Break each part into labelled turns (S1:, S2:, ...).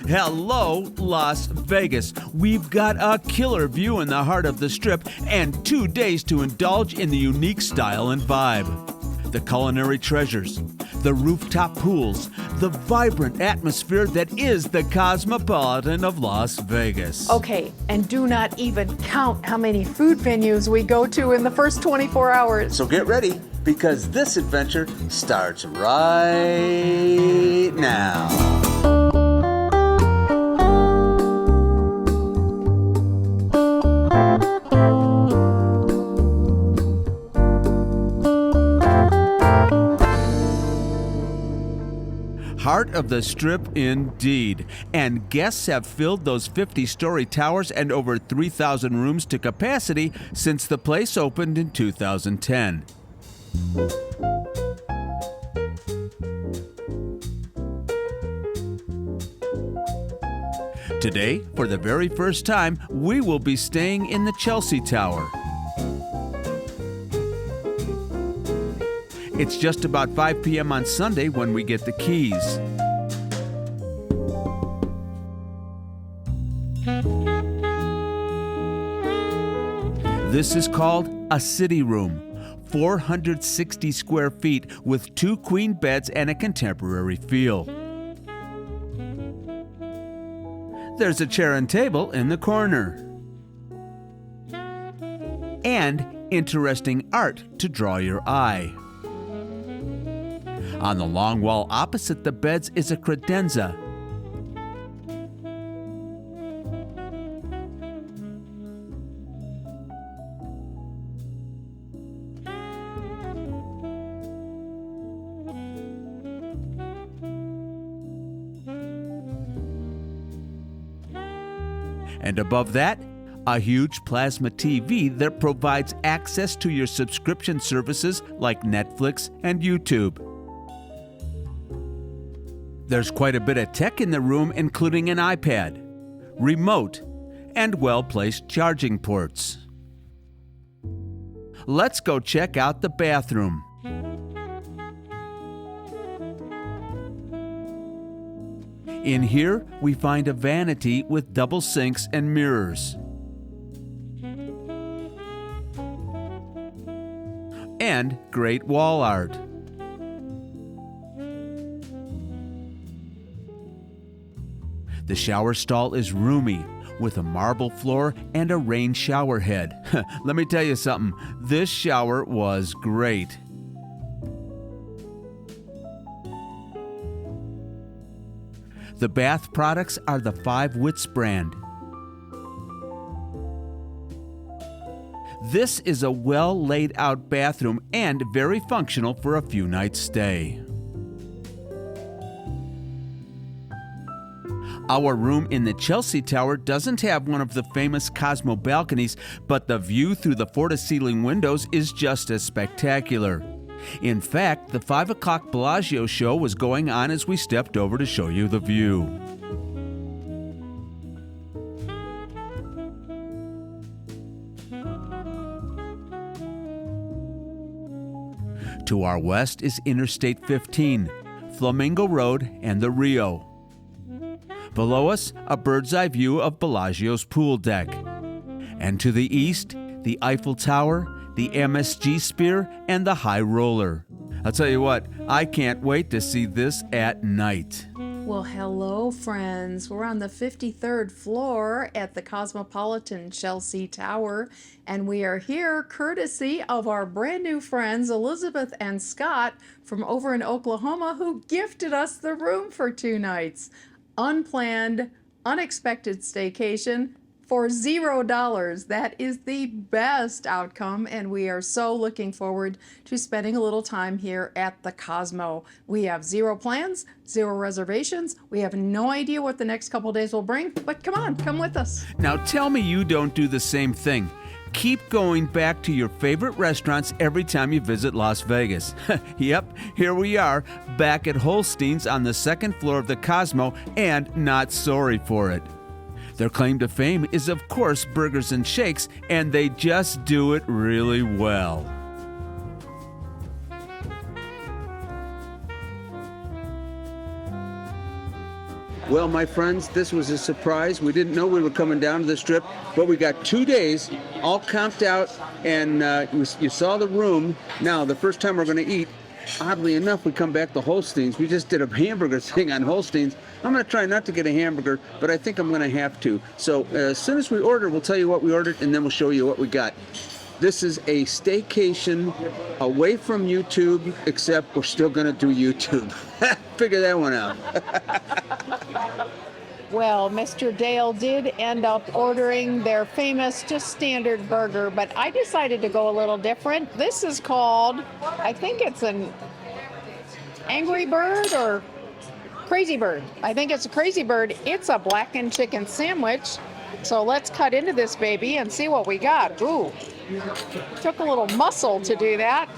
S1: Hello, Las Vegas. We've got a killer view in the heart of the Strip and 2 days to indulge in the unique style and vibe. The culinary treasures, the rooftop pools, the vibrant atmosphere that is the Cosmopolitan of Las Vegas.
S2: Okay, and do not even count how many food venues we go to in the first 24 hours.
S1: So get ready, because this adventure starts right now. Heart of the Strip indeed. And guests have filled those 50-story towers and over 3,000 rooms to capacity since the place opened in 2010. Today, for the very first time, we will be staying in the Chelsea Tower. It's just about 5 p.m. on Sunday when we get the keys. This is called a city room, 460 square feet with 2 queen beds and a contemporary feel. There's a chair and table in the corner. And interesting art to draw your eye. On the long wall opposite the beds is a credenza. And above that, a huge plasma TV that provides access to your subscription services like Netflix and YouTube. There's quite a bit of tech in the room, including an iPad, remote, and well-placed charging ports. Let's go check out the bathroom. In here, we find a vanity with double sinks and mirrors. And great wall art. The shower stall is roomy, with a marble floor and a rain shower head. Let me tell you something, this shower was great. The bath products are the 5 Wits brand. This is a well laid out bathroom and very functional for a few nights stay. Our room in the Chelsea Tower doesn't have one of the famous Cosmo balconies, but the view through the floor-to-ceiling windows is just as spectacular. In fact, the 5 o'clock Bellagio show was going on as we stepped over to show you the view. To our west is Interstate 15, Flamingo Road, and the Rio. Below us, a bird's-eye view of Bellagio's pool deck. And to the east, the Eiffel Tower, the MSG Sphere, and the High Roller. I'll tell you what, I can't wait to see this at night.
S2: Well, hello, friends. We're on the 53rd floor at the Cosmopolitan Chelsea Tower, and we are here courtesy of our brand new friends, Elizabeth and Scott, from over in Oklahoma, who gifted us the room for 2 nights. Unplanned, unexpected staycation for $0. That is the best outcome, and we are so looking forward to spending a little time here at the Cosmo. We have 0 plans, 0 reservations. We have no idea what the next couple days will bring, but come on, come with us.
S1: Now tell me you don't do the same thing. Keep going back to your favorite restaurants every time you visit Las Vegas. Yep, here we are, back at Holsteins on the 2nd floor of the Cosmo, and not sorry for it. Their claim to fame is, of course, burgers and shakes, and they just do it really well. Well, my friends, this was a surprise. We didn't know we were coming down to the Strip, but we got 2 days all camped out, and you saw the room. Now, the first time we're going to eat, oddly enough, we come back to Holsteins. We just did a hamburger thing on Holsteins. I'm going to try not to get a hamburger, but I think I'm going to have to. So as soon as we order, we'll tell you what we ordered, and then we'll show you what we got. This is a staycation away from YouTube, except we're still going to do YouTube. Figure that one out.
S2: Well, Mr. Dale did end up ordering their famous just standard burger, but I decided to go a little different. This is called, I think it's an Angry Bird or Crazy Bird. I think it's a Crazy Bird. It's a blackened chicken sandwich. So let's cut into this baby and see what we got. Ooh, took a little muscle to do that.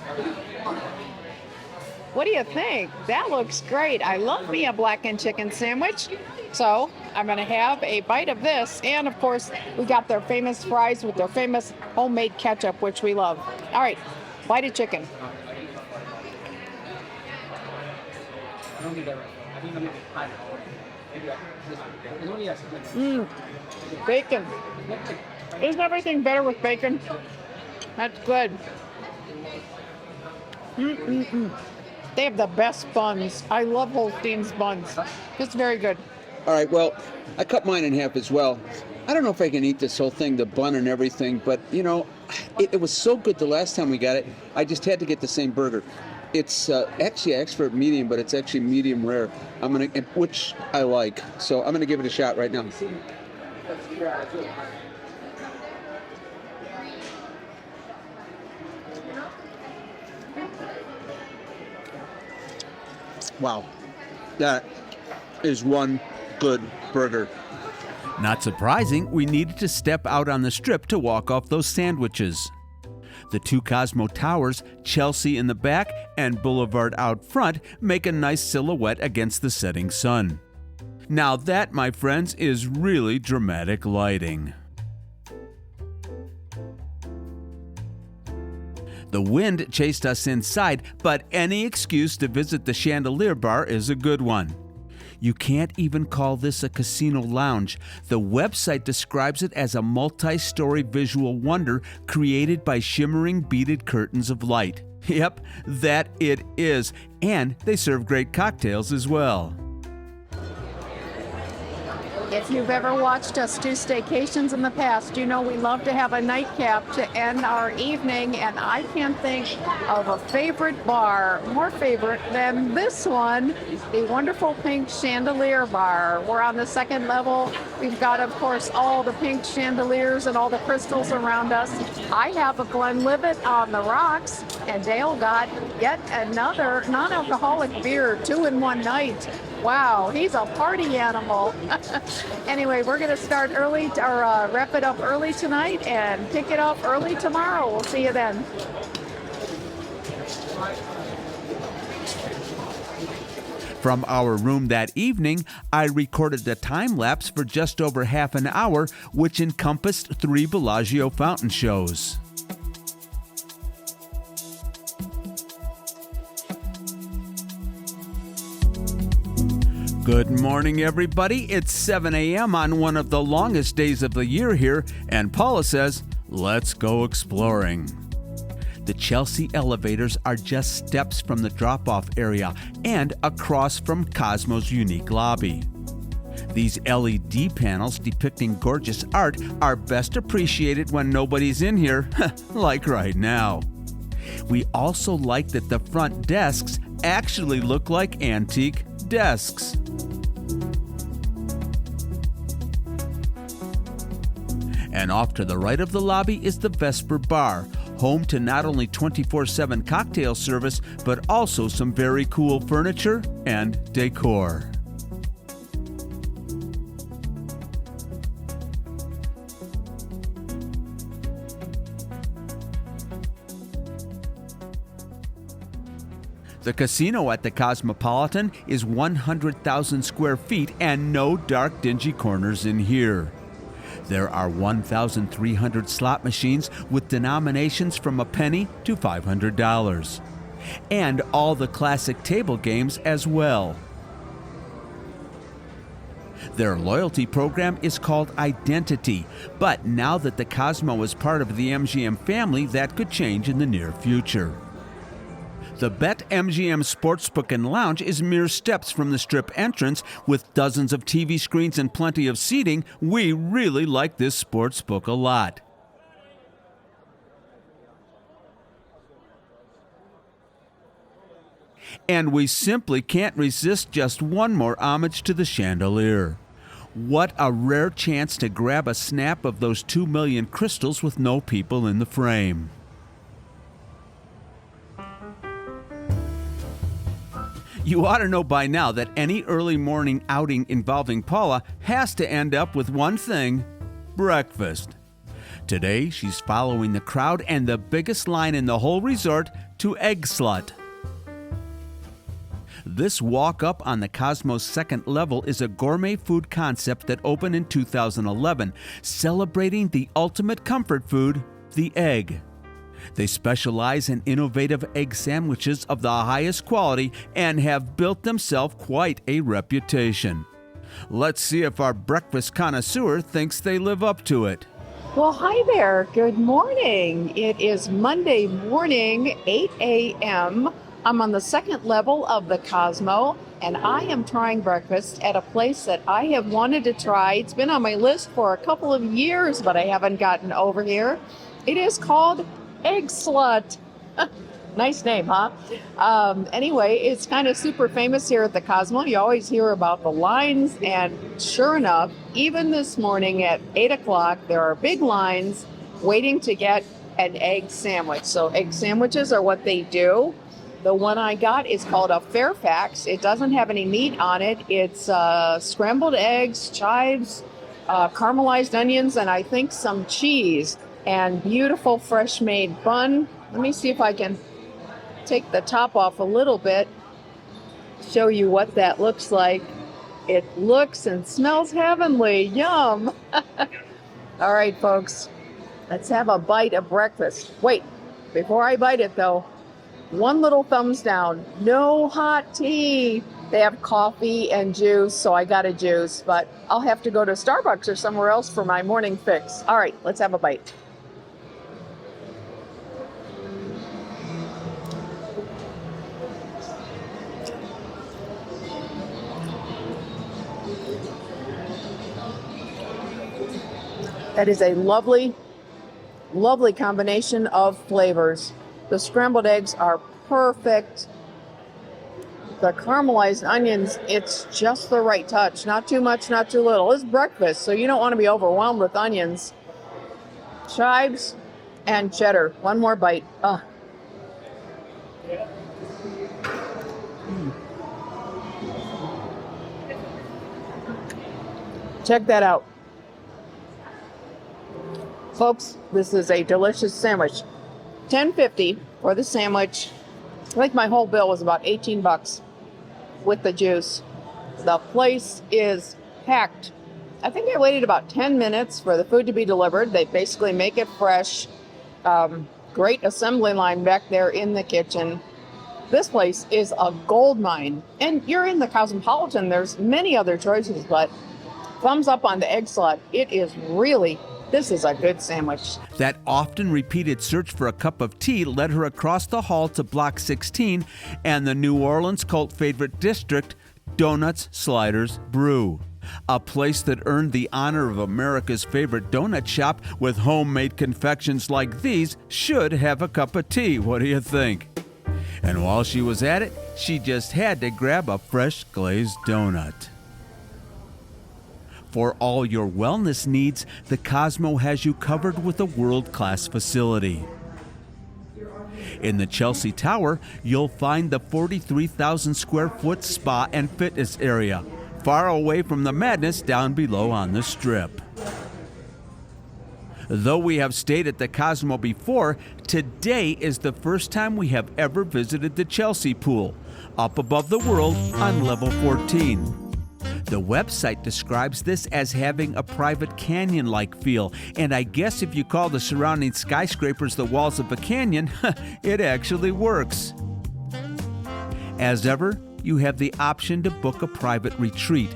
S2: What do you think? That looks great. I love me a blackened chicken sandwich. So I'm going to have a bite of this. And of course, we got their famous fries with their famous homemade ketchup, which we love. All right, bite of chicken. Bacon. Isn't everything better with bacon? That's good. They have the best buns. I love Holstein's buns. It's very good.
S1: All right, well, I cut mine in half as well. I don't know if I can eat this whole thing, the bun and everything, but, you know, it was so good the last time we got it, I just had to get the same burger. It's actually I asked for medium, but it's actually medium rare. Which I like, so I'm gonna give it a shot right now. Wow, that is one good burger.
S3: Not surprising, we needed to step out on the Strip to walk off those sandwiches. The two Cosmo towers, Chelsea in the back and Boulevard out front, make a nice silhouette against the setting sun. Now that, my friends, is really dramatic lighting. The wind chased us inside, but any excuse to visit the Chandelier Bar is a good one. You can't even call this a casino lounge. The website describes it as a multi-story visual wonder created by shimmering beaded curtains of light. Yep, that it is. And they serve great cocktails as well.
S2: If you've ever watched us do staycations in the past, you know we love to have a nightcap to end our evening, and I can't think of a favorite bar, more favorite than this one, the wonderful pink Chandelier Bar. We're on the second level. We've got, of course, all the pink chandeliers and all the crystals around us. I have a Glenlivet on the rocks, and Dale got yet another non-alcoholic beer, 2 in one night. Wow, he's a party animal. Anyway, we're going to start early, or wrap it up early tonight and kick it off early tomorrow. We'll see you then.
S3: From our room that evening, I recorded a time lapse for just over half an hour, which encompassed 3 Bellagio fountain shows. Good morning, everybody. It's 7 a.m. on one of the longest days of the year here, and Paula says, let's go exploring. The Chelsea elevators are just steps from the drop-off area and across from Cosmo's unique lobby. These LED panels depicting gorgeous art are best appreciated when nobody's in here, like right now. We also like that the front desks actually look like antique desks. And off to the right of the lobby is the Vesper Bar, home to not only 24/7 cocktail service, but also some very cool furniture and decor. The casino at the Cosmopolitan is 100,000 square feet and no dark, dingy corners in here. There are 1,300 slot machines with denominations from a penny to $500. And all the classic table games as well.
S1: Their loyalty program is called Identity, but now that the Cosmo is part of the MGM family, that could change in the near future. The BetMGM Sportsbook and Lounge is mere steps from the Strip entrance. With dozens of TV screens and plenty of seating, we really like this sportsbook a lot. And we simply can't resist just one more homage to the chandelier. What a rare chance to grab a snap of those 2 million crystals with no people in the frame. You ought to know by now that any early morning outing involving Paula has to end up with one thing: breakfast. Today, she's following the crowd and the biggest line in the whole resort to Eggslut. This walk up on the Cosmo's second level is a gourmet food concept that opened in 2011, celebrating the ultimate comfort food, the egg. They specialize in innovative egg sandwiches of the highest quality and have built themselves quite a reputation. Let's see if our breakfast connoisseur thinks they live up to it.
S2: Well, hi there. Good morning. It is Monday morning, 8 a.m. I'm on the second level of the Cosmo, and I am trying breakfast at a place that I have wanted to try. It's been on my list for a couple of years, but I haven't gotten over here. It is called Eggslut. Nice name, huh? Anyway, it's kind of super famous here at the Cosmo. You always hear about the lines, and sure enough, even this morning at 8 o'clock, there are big lines waiting to get an egg sandwich. So egg sandwiches are what they do. The one I got is called a Fairfax. It doesn't have any meat on it. It's scrambled eggs, chives, caramelized onions, and I think some cheese, and beautiful fresh made bun. Let me see if I can take the top off a little bit, show you what that looks like. It looks and smells heavenly. Yum. All right, folks, let's have a bite of breakfast. Wait, before I bite it though, one little thumbs down. No hot tea. They have coffee and juice, so I got a juice, but I'll have to go to Starbucks or somewhere else for my morning fix. All right, let's have a bite. That is a lovely, lovely combination of flavors. The scrambled eggs are perfect. The caramelized onions, it's just the right touch. Not too much, not too little. It's breakfast, so you don't want to be overwhelmed with onions. Chives and cheddar. One more bite. Check that out. Folks, this is a delicious sandwich. $10.50 for the sandwich. I think my whole bill was about $18 with the juice. The place is packed. I think I waited about 10 minutes for the food to be delivered. They basically make it fresh. Great assembly line back there in the kitchen. This place is a gold mine. And you're in the Cosmopolitan. There's many other choices, but thumbs up on the Eggslut. It is really, this is a good sandwich.
S1: That often repeated search for a cup of tea led her across the hall to Block 16 and the New Orleans cult favorite district, Donuts, Sliders, Brew. A place that earned the honor of America's favorite donut shop with homemade confections like these should have a cup of tea. What do you think? And while she was at it, she just had to grab a fresh glazed donut. For all your wellness needs, the Cosmo has you covered with a world-class facility. In the Chelsea Tower, you'll find the 43,000 square foot spa and fitness area, far away from the madness down below on the Strip. Though we have stayed at the Cosmo before, today is the first time we have ever visited the Chelsea pool, up above the world on level 14. The website describes this as having a private canyon-like feel, and I guess if you call the surrounding skyscrapers the walls of a canyon, it actually works. As ever, you have the option to book a private retreat.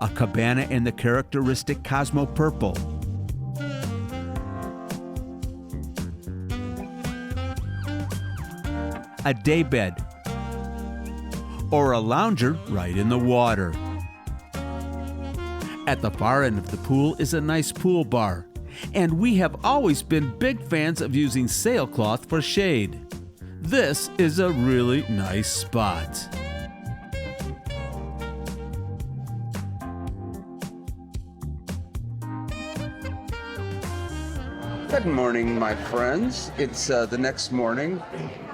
S1: a cabana in the characteristic Cosmo purple, a daybed, or a lounger right in the water. At the far end of the pool is a nice pool bar, and we have always been big fans of using sailcloth for shade. This is a really nice spot.
S3: Good morning, my friends. It's the next morning.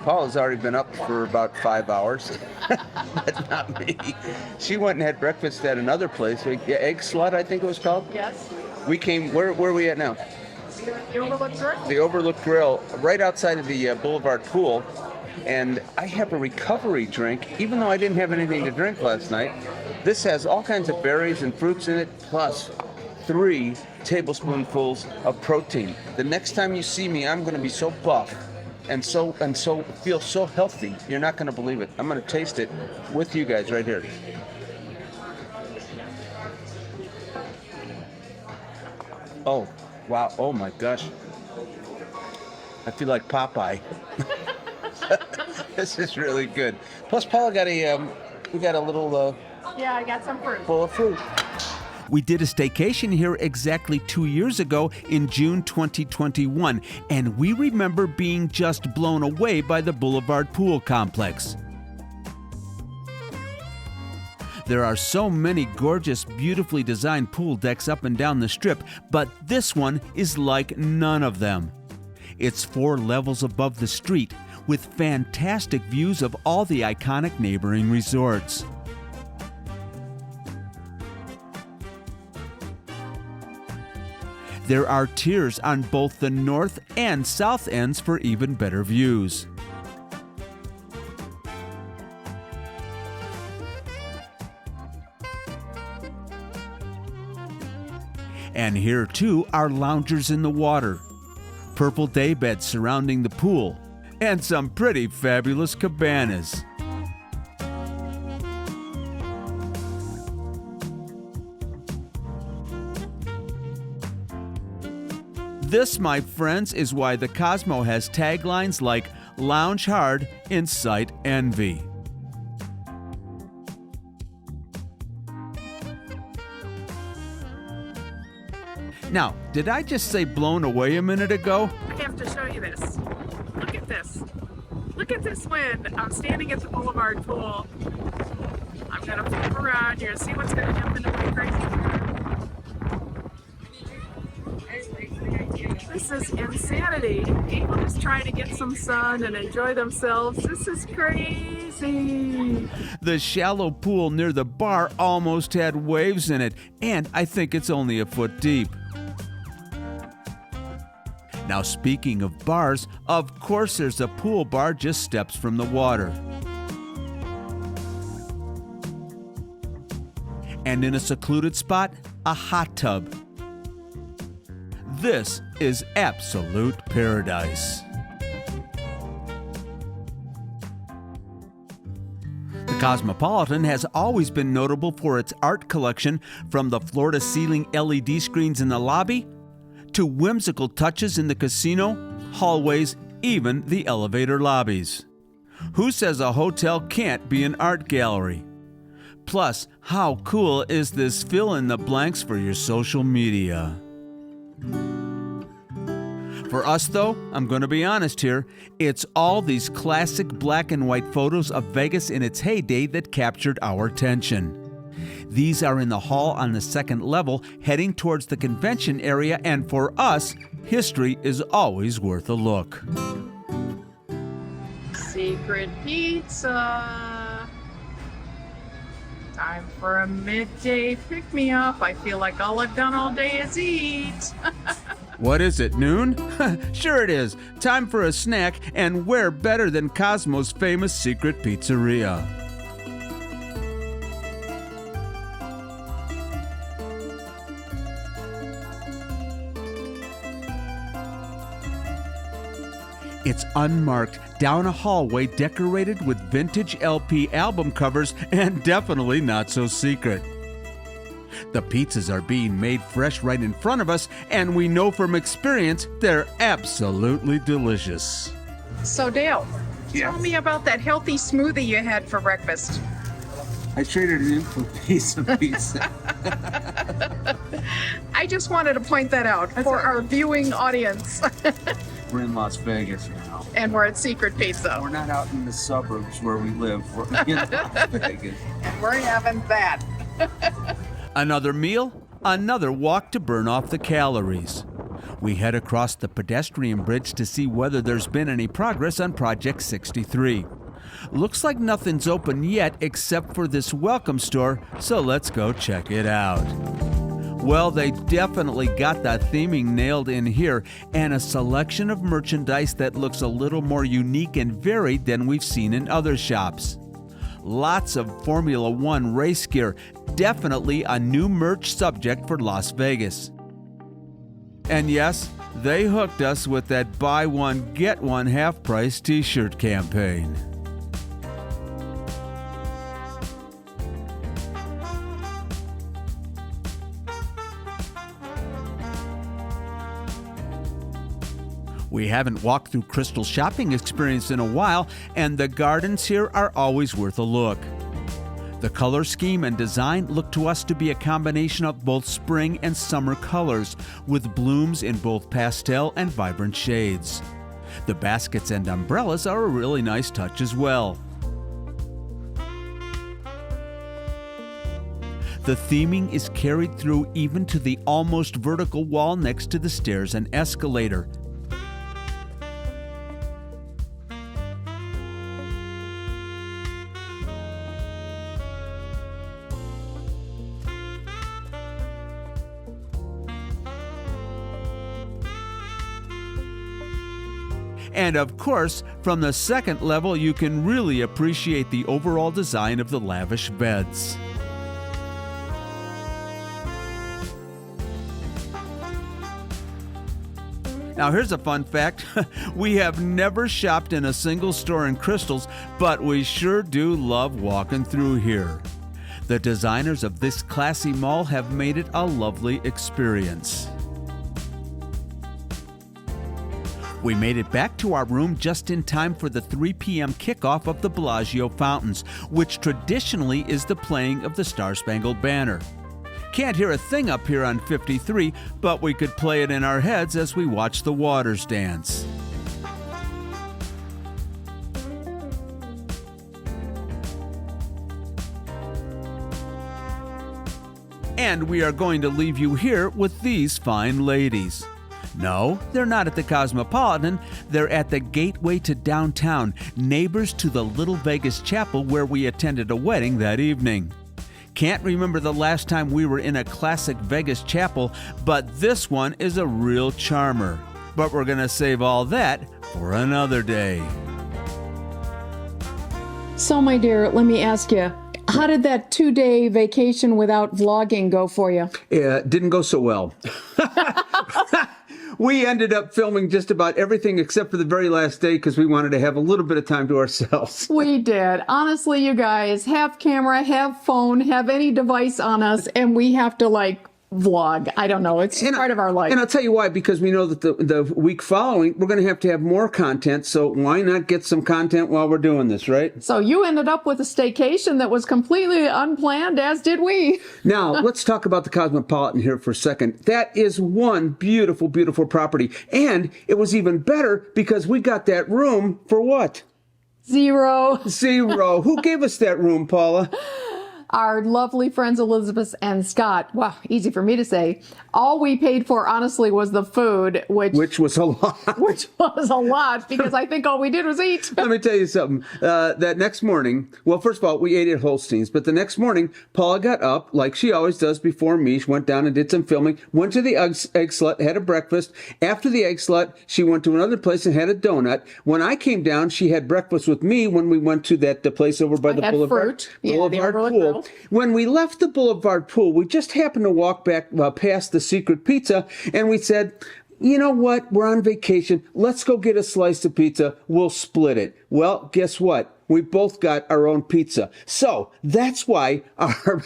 S3: Paul has already been up for about 5 hours, but not me. She went and had breakfast at another place, Eggslut, I think it was called.
S2: Yes.
S3: We came, where are we at now?
S2: The Overlook Grill?
S3: The Overlook Grill, right outside of the Boulevard pool. And I have a recovery drink, even though I didn't have anything to drink last night. This has all kinds of berries and fruits in it, plus 3 tablespoonfuls of protein. The next time you see me, I'm going to be so buff and so feel so healthy. You're not going to believe it. I'm going to taste it with you guys right here. Oh, wow. Oh my gosh. I feel like Popeye. This is really good. Plus, Paula got we got a little
S2: Yeah, I got some fruit.
S3: bowl of fruit.
S1: We did a staycation here exactly 2 years ago in June 2021, and we remember being just blown away by the Boulevard Pool Complex. There are so many gorgeous, beautifully designed pool decks up and down the strip, but this one is like none of them. It's 4 levels above the street, with fantastic views of all the iconic neighboring resorts. There are tiers on both the north and south ends for even better views. And here too are loungers in the water, purple daybeds surrounding the pool, and some pretty fabulous cabanas. This, my friends, is why the Cosmo has taglines like "Lounge hard, incite envy." Now, did I just say blown away a minute ago?
S4: I have to show you this. Look at this. Look at this wind. I'm standing at the Boulevard pool. I'm going to flip around. You're going to see what's going to jump into my crazy car. This is insanity. People just trying to get some sun and enjoy themselves. This is crazy.
S1: The shallow pool near the bar almost had waves in it, and I think it's only a foot deep. Now, speaking of bars, of course there's a pool bar just steps from the water. And in a secluded spot, a hot tub. This is absolute paradise. The Cosmopolitan has always been notable for its art collection, from the floor-to-ceiling LED screens in the lobby to whimsical touches in the casino, hallways, even the elevator lobbies. Who says a hotel can't be an art gallery? Plus, how cool is this fill-in-the-blanks for your social media? For us, though, I'm going to be honest here, it's all these classic black and white photos of Vegas in its heyday that captured our attention. These are in the hall on the second level, heading towards the convention area, and for us, history is always worth a look.
S4: Secret pizza. Time for a midday pick-me-up. I feel like all I've done all day is eat.
S1: What is it, noon? Sure it is. Time for a snack, and where better than Cosmo's famous secret pizzeria? It's unmarked, down a hallway decorated with vintage LP album covers, and definitely not so secret.
S3: The pizzas are being made fresh right in front of us, and we know from experience they're absolutely delicious.
S4: So Dale, tell me about that healthy smoothie you had for breakfast.
S1: I traded it in for a piece of pizza.
S4: I just wanted to point that out for our viewing audience.
S1: We're in Las Vegas now.
S4: And we're at Secret Pizza.
S1: We're not out in the suburbs where we live. We're in Las Vegas.
S4: And we're having that.
S3: Another meal, another walk to burn off the calories. We head across the pedestrian bridge to see whether there's been any progress on Project 63. Looks like nothing's open yet except for this welcome store, so let's go check it out. Well, they definitely got the theming nailed in here, and a selection of merchandise that looks a little more unique and varied than we've seen in other shops. Lots of Formula One race gear, definitely a new merch subject for Las Vegas. And yes, they hooked us with that buy one, get one half price t-shirt campaign. We haven't walked through Crystal's shopping experience in a while, and the gardens here are always worth a look. The color scheme and design look to us to be a combination of both spring and summer colors, with blooms in both pastel and vibrant shades. The baskets and umbrellas are a really nice touch as well. The theming is carried through even to the almost vertical wall next to the stairs and escalator. And of course, from the second level, you can really appreciate the overall design of the lavish beds. Now here's a fun fact. We have never shopped in a single store in Crystals, but we sure do love walking through here. The designers of this classy mall have made it a lovely experience. We made it back to our room just in time for the 3 p.m. kickoff of the Bellagio fountains, which traditionally is the playing of the Star-Spangled Banner. Can't hear a thing up here on 53, but we could play it in our heads as we watch the waters dance. And we are going to leave you here with these fine ladies. No, they're not at the Cosmopolitan. They're at the gateway to downtown, neighbors to the Little Vegas Chapel where we attended a wedding that evening. Can't remember the last time we were in a classic Vegas chapel, but this one is a real charmer. But we're going to save all that for another day.
S2: So, my dear, let me ask you, how did that 2-day vacation without vlogging go for you?
S3: It didn't go so well. We ended up filming just about everything except for the very last day because we wanted to have a little bit of time to ourselves.
S2: We did. Honestly, you guys, have camera, have phone, have any device on us, and we have to, vlog. I don't know. It's part of our life.
S3: And I'll tell you why, because we know that the week following, we're going to have more content, so why not get some content while we're doing this, right?
S2: So you ended up with a staycation that was completely unplanned, as did we.
S3: Now, let's talk about the Cosmopolitan here for a second. That is one beautiful, beautiful property. And it was even better because we got that room for what?
S2: Zero.
S3: Who gave us that room, Paula?
S2: Our lovely friends Elizabeth and Scott. Wow, easy for me to say. All we paid for, honestly, was the food, which
S3: was a lot.
S2: Which was a lot, because I think all we did was eat.
S3: Let me tell you something. That next morning, well, first of all, we ate at Holsteins, but the next morning, Paula got up, like she always does before me. She went down and did some filming, went to the Eggslut, had a breakfast. After the Eggslut, she went to another place and had a donut. When I came down, she had breakfast with me when we went to that place over by the Boulevard.
S2: Boulevard
S3: Pool.
S2: Grill.
S3: When we left the Boulevard Pool, we just happened to walk back past the Secret Pizza, and we said, you know what? We're on vacation. Let's go get a slice of pizza. We'll split it. Well, guess what? We both got our own pizza. So that's why our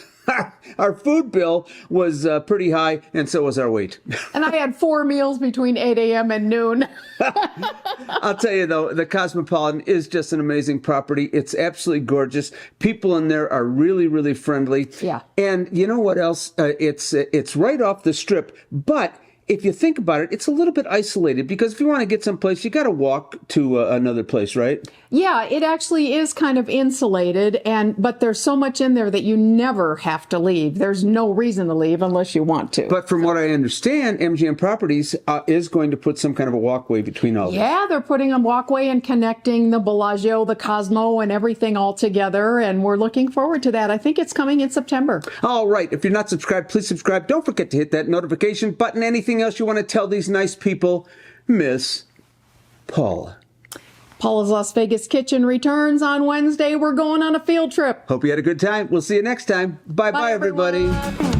S3: Our food bill was pretty high, and so was our wait.
S2: And I had 4 meals between 8 a.m. and noon.
S3: I'll tell you, though, the Cosmopolitan is just an amazing property. It's absolutely gorgeous. People in there are really, really friendly.
S2: Yeah.
S3: And you know what else? It's right off the strip, but if you think about it, it's a little bit isolated because if you want to get someplace, you got to walk to another place, right?
S2: Yeah, it actually is kind of insulated, but there's so much in there that you never have to leave. There's no reason to leave unless you want to.
S3: But from what I understand, MGM Properties is going to put some kind of a walkway between all of them.
S2: Yeah, they're putting a walkway and connecting the Bellagio, the Cosmo, and everything all together, and we're looking forward to that. I think it's coming in September.
S3: All right. If you're not subscribed, please subscribe. Don't forget to hit that notification button. Anything else you want to tell these nice people? Miss Paula.
S2: Paula's Las Vegas Kitchen returns on Wednesday. We're going on a field trip.
S3: Hope you had a good time. We'll see you next time. Bye-bye, everybody.
S2: Everyone.